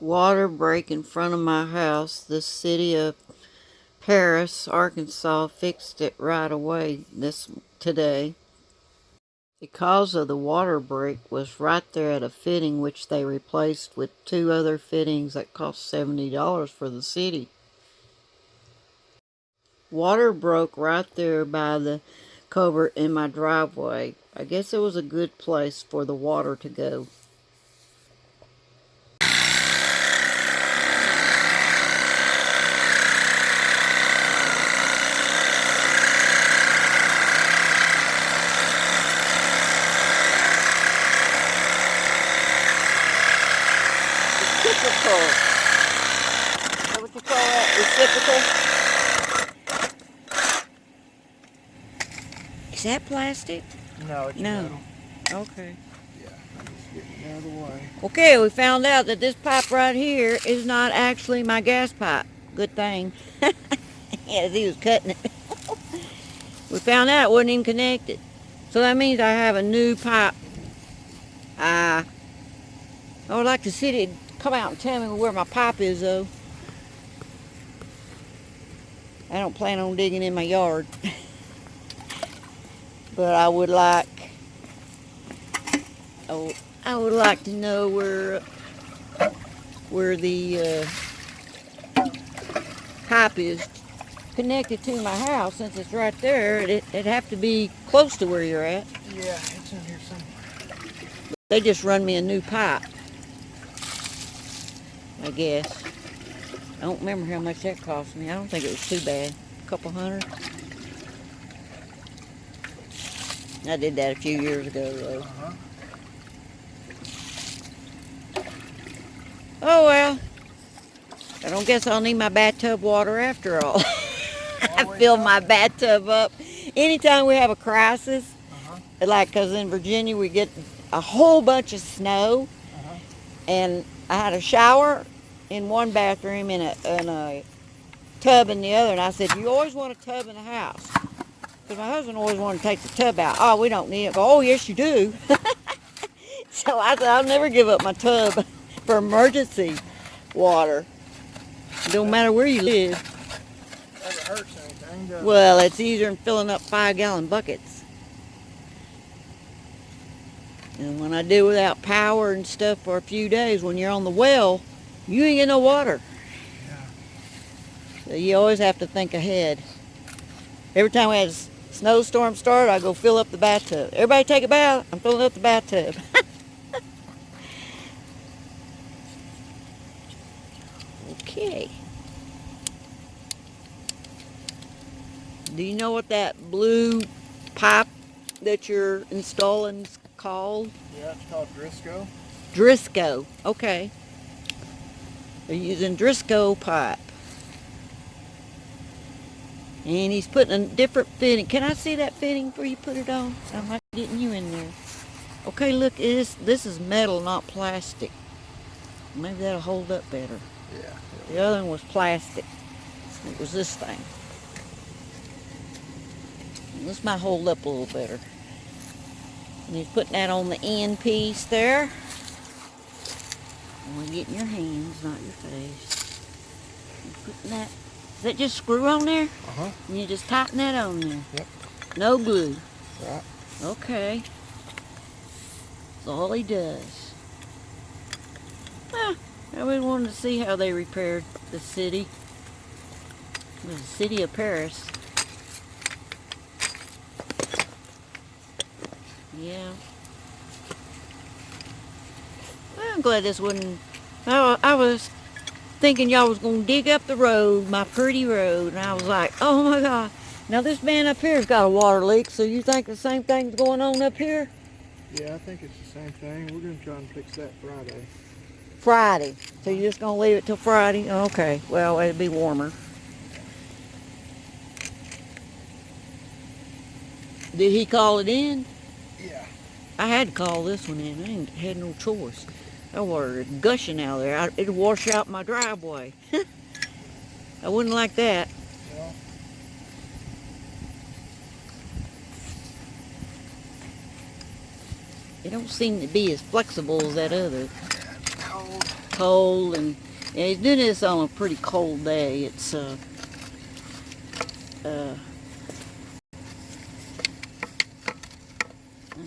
water break in front of my house. The city of Paris, Arkansas fixed it right away today. The cause of the water break was right there at a fitting which they replaced with two other fittings that cost $70 for the city. Water broke right there by the culvert in my driveway. I guess it was a good place for the water to go. Reciprocal. Is that what you call that? Reciprocal? Is that plastic? No, it's no. metal. Okay. Yeah, I'm just getting out of the way. Okay, we found out that this pipe right here is not actually my gas pipe. Good thing. Yeah, he was cutting it. We found out it wasn't even connected. So that means I have a new pipe. I would like the city to come out and tell me where my pipe is, though. I don't plan on digging in my yard. But I would like to know where the pipe is connected to my house. Since it's right there, it'd have to be close to where you're at. Yeah, it's in here somewhere. They just run me a new pipe, I guess. I don't remember how much that cost me. I don't think it was too bad. A couple $100. I did that a few years ago, though. Oh well. I don't guess I'll need my bathtub water after all. I fill my bathtub up anytime we have a crisis. Like, because in Virginia we get a whole bunch of snow. And I had a shower in one bathroom and a tub in the other. And I said, you always want a tub in the house. Because my husband always wanted to take the tub out. Oh, we don't need it. Oh, yes, you do. So I said, I'll never give up my tub for emergency water. It don't matter where you live. Never hurts anything, does it? Well, it's easier than filling up 5-gallon buckets. And when I do without power and stuff for a few days, when you're on the well, you ain't get no water. Yeah. So you always have to think ahead. Every time we had a snowstorm start, I go fill up the bathtub. Everybody take a bath. I'm filling up the bathtub. Okay. Do you know what that blue pipe that you're installing is called? Yeah, it's called Driscoll. Driscoll. Okay. They're using Driscoll pipe. And he's putting a different fitting. Can I see that fitting before you put it on? I'm not getting you in there. Okay, look, this is metal, not plastic. Maybe that'll hold up better. Yeah. The other one was plastic. It was this thing. This might hold up a little better. And he's putting that on the end piece there. Only getting your hands, not your face. You're putting that. Is that just screw on there? And you just tighten that on there? Yep. No glue? Right. Okay. That's all he does. Well, I really wanted to see how they repaired the city. The city of Paris. Yeah. Well, I'm glad this wouldn't... I was thinking y'all was going to dig up the road, my pretty road, and I was like, oh my God. Now this man up here has got a water leak, so you think the same thing's going on up here? Yeah, I think it's the same thing. We're going to try and fix that Friday. Friday. So you're just going to leave it till Friday? Okay. Well, it'll be warmer. Did he call it in? Yeah. I had to call this one in. I ain't had no choice. That water is gushing out of there. It'd wash out my driveway. I wouldn't like that. Yeah. It don't seem to be as flexible as that other. It's cold. cold, and he's doing this on a pretty cold day. It's I'm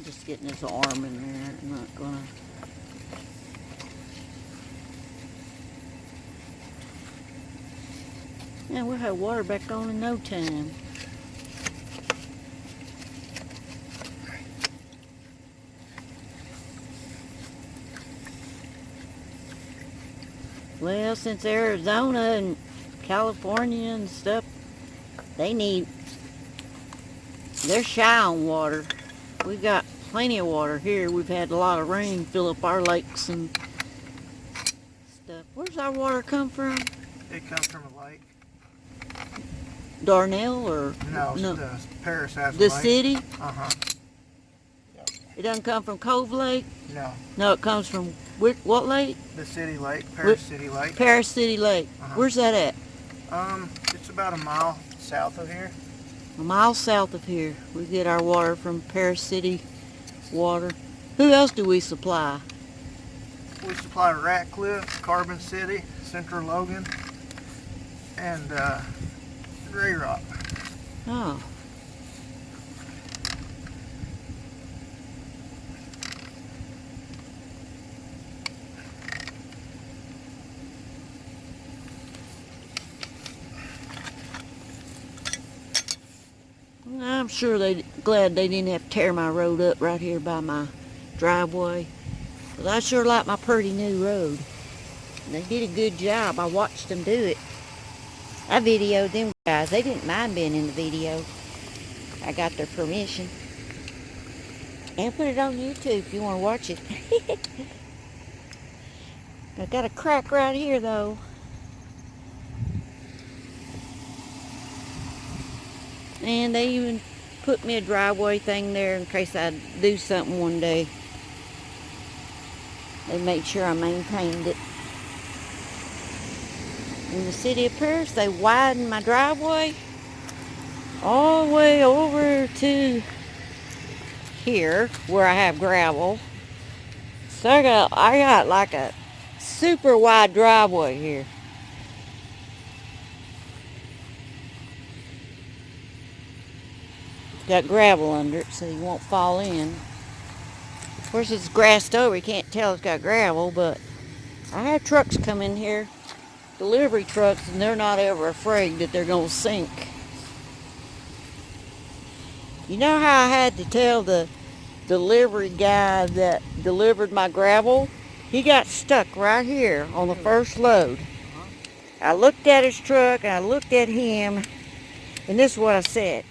just getting his arm in there. I'm not gonna. Yeah, we'll have water back on in no time. Well, since Arizona and California and stuff, they're shy on water. We've got plenty of water here. We've had a lot of rain fill up our lakes and stuff. Where's our water come from? It comes from a lake. Darnell or? No, Paris has a the lake. city? Uh-huh. Yep. It doesn't come from Cove Lake? No. No, it comes from what lake? The city lake, Paris City Lake. Paris City Lake. Where's that at? It's about a mile south of here. A mile south of here. We get our water from Paris City water. Who else do we supply? We supply Ratcliffe, Carbon City, Central Logan, and Ray Rock. Oh. I'm sure they're glad they didn't have to tear my road up right here by my driveway. 'Cause I sure like my pretty new road. And they did a good job. I watched them do it. I videoed them guys. They didn't mind being in the video. I got their permission. And put it on YouTube if you want to watch it. I got a crack right here though. And they even put me a driveway thing there in case I do something one day. They made sure I maintained it. In the city of Paris, they widened my driveway all the way over to here where I have gravel. So I got like a super wide driveway here. It's got gravel under it so you won't fall in. Of course it's grassed over, you can't tell it's got gravel, but I have trucks come in here, delivery trucks, and they're not ever afraid that they're going to sink. You know how I had to tell the delivery guy that delivered my gravel? He got stuck right here on the first load. I looked at his truck and I looked at him, and this is what I said.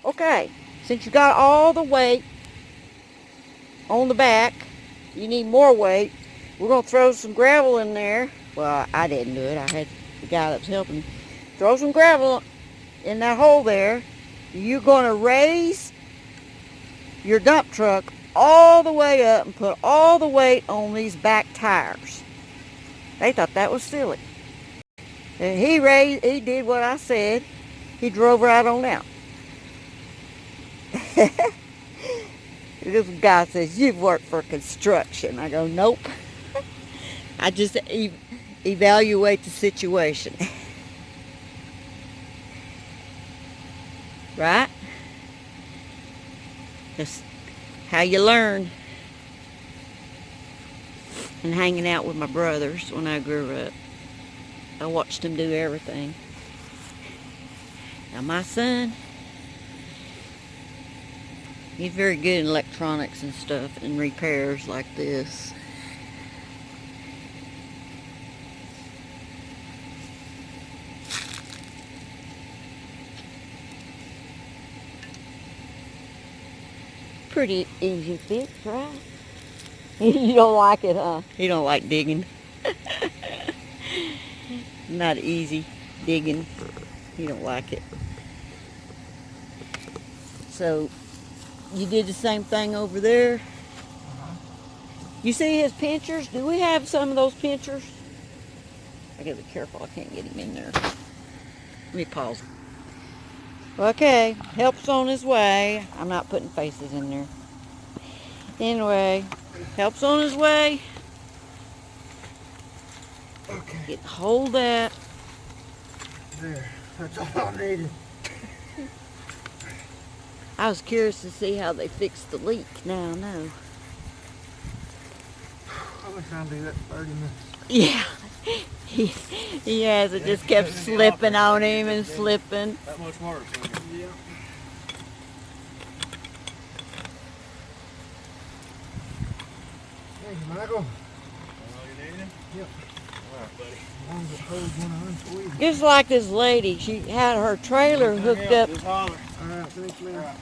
Okay, since you got all the weight on the back, you need more weight. We're going to throw some gravel in there. Well, I didn't do it. I had the guy that was helping me. Throw some gravel in that hole there. You're going to raise your dump truck all the way up and put all the weight on these back tires. They thought that was silly. And he did what I said. He drove right on out. This guy says, "You've worked for construction." I go, "Nope." I just evaluate the situation. Right? That's how you learn. And hanging out with my brothers when I grew up, I watched them do everything. Now my son, he's very good in electronics and stuff and repairs like this. Pretty easy fix, right? You don't like it, huh? You don't like digging. Not easy digging. You don't like it. So, you did the same thing over there? You see his pinchers? Do we have some of those pinchers? I gotta be careful, I can't get him in there. Let me pause. Okay, help's on his way. I'm not putting faces in there. Anyway, help's on his way. Okay. Hold that. There. That's all I needed. I was curious to see how they fixed the leak. Now I know. I've been trying to do that for 30 minutes. Yeah. He has. It just kept slipping on him and slipping. That much worse. Yeah. Thank you, Michael. All you needed? Yep. All right, buddy. As long as it holds when I unsqueeze. Just like this lady, she had her trailer hooked up. Just holler. Alright, thanks, man.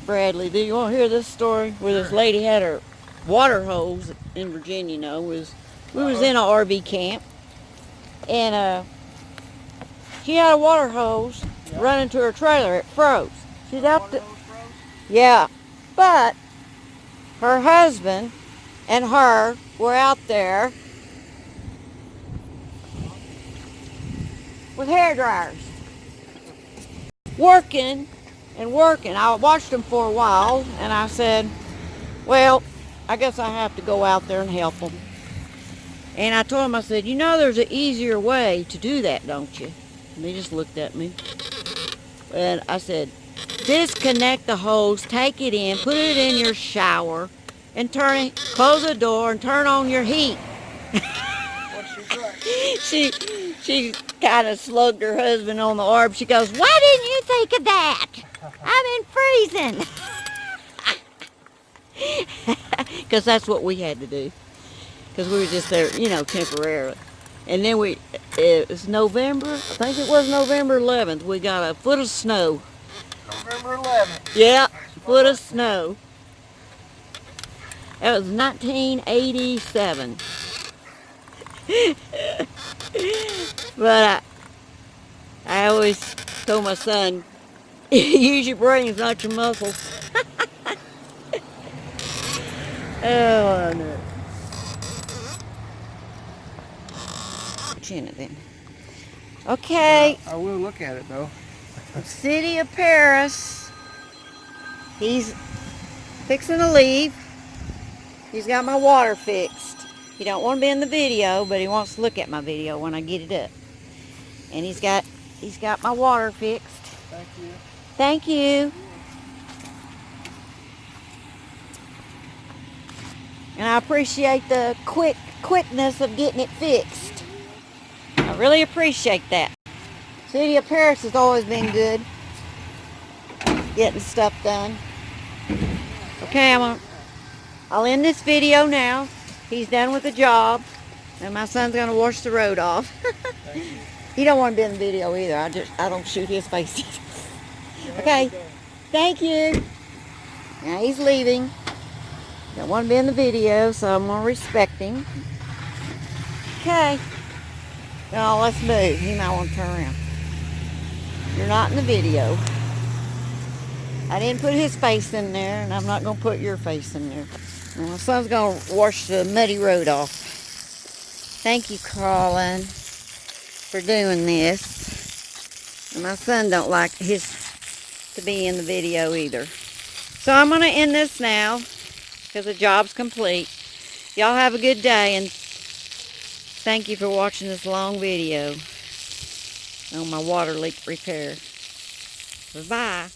Bradley, do you want to hear this story where this lady had her water hose in Virginia? You know, we was in an RV camp, and she had a water hose running to her trailer. It froze. She's out there. Yeah, but her husband and her were out there with hair dryers, working and working. I watched them for a while, and I said, well, I guess I have to go out there and help them. And I told him, I said, you know there's an easier way to do that, don't you? And he just looked at me. And I said, disconnect the hose, take it in, put it in your shower, and close the door and turn on your heat. What's she say? She kind of slugged her husband on the arm. She goes, why didn't you think of that? I've been freezing. Because that's what we had to do. Because we were just there, you know, temporarily. And then it was November, I think it was November 11th, we got a foot of snow. November 11th. Yeah, a foot of snow. That was 1987. But I always told my son, use your brains, not your muscles. Oh, no. Chin it then. Okay. I will look at it though. City of Paris. He's fixing to leave. He's got my water fixed. He don't want to be in the video, but he wants to look at my video when I get it up. And he's got my water fixed. Thank you. Thank you. And I appreciate the quickness of getting it fixed. I really appreciate that. City of Paris has always been good getting stuff done. Okay, I'll end this video now. He's done with the job, and my son's gonna wash the road off. He don't want to be in the video either. I don't shoot his face. Okay, thank you. Now he's leaving. Don't want to be in the video, so I'm gonna respect him. Okay. Now let's move. He might want to turn around. You're not in the video. I didn't put his face in there, and I'm not going to put your face in there. And my son's going to wash the muddy road off. Thank you, Colin, for doing this. And my son don't like his to be in the video either. So I'm going to end this now because the job's complete. Y'all have a good day, and thank you for watching this long video on my water leak repair. Bye-bye.